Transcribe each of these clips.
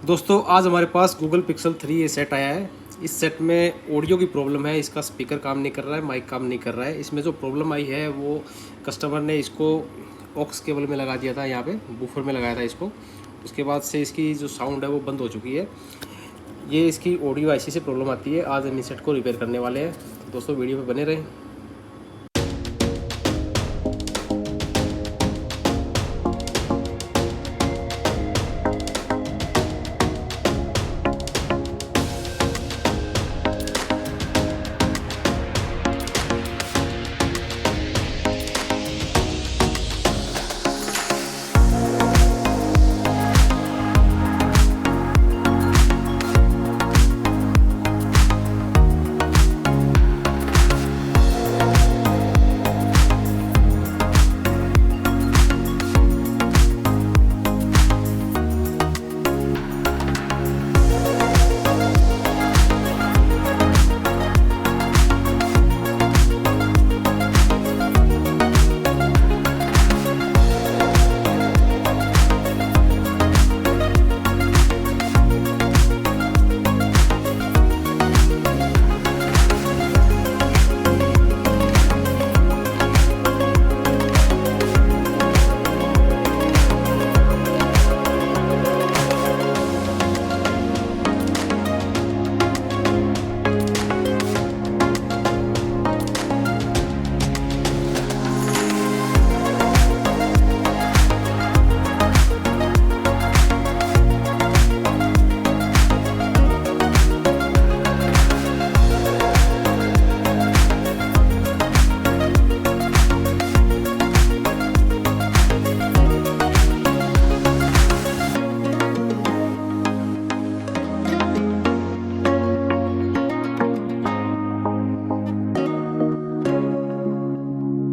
दोस्तों आज हमारे पास गूगल पिक्सल 3 ये सेट आया है। इस सेट में ऑडियो की प्रॉब्लम है, इसका स्पीकर काम नहीं कर रहा है, माइक काम नहीं कर रहा है। इसमें जो प्रॉब्लम आई है वो कस्टमर ने इसको ऑक्स केबल में लगा दिया था, यहाँ पे बूफर में लगाया था इसको। उसके बाद से इसकी जो साउंड है वो बंद हो चुकी है। ये इसकी ऑडियो आईसी से प्रॉब्लम आती है। आज हम इस सेट को रिपेयर करने वाले हैं। दोस्तों वीडियो में बने रहें।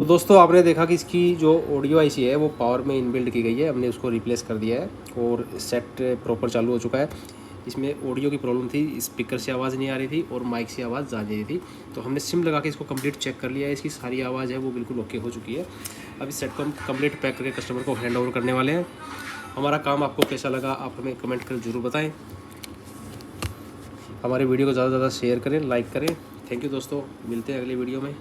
तो दोस्तों आपने देखा कि इसकी जो ऑडियो आईसी है वो पावर में इनबिल्ड की गई है। हमने उसको रिप्लेस कर दिया है और सेट प्रॉपर चालू हो चुका है। इसमें ऑडियो की प्रॉब्लम थी, स्पीकर से आवाज़ नहीं आ रही थी और माइक से आवाज़ जा रही थी। तो हमने सिम लगा के इसको कंप्लीट चेक कर लिया है। इसकी सारी आवाज़ है वो बिल्कुल ओके हो चुकी है। अब इस सेट को हम कंप्लीट पैक करके कस्टमर को हैंड ओवर करने वाले हैं। हमारा काम आपको कैसा लगा आप हमें कमेंट कर ज़रूर बताएँ। हमारे वीडियो को ज़्यादा से ज़्यादा शेयर करें, लाइक करें। थैंक यू दोस्तों, मिलते हैं अगले वीडियो में।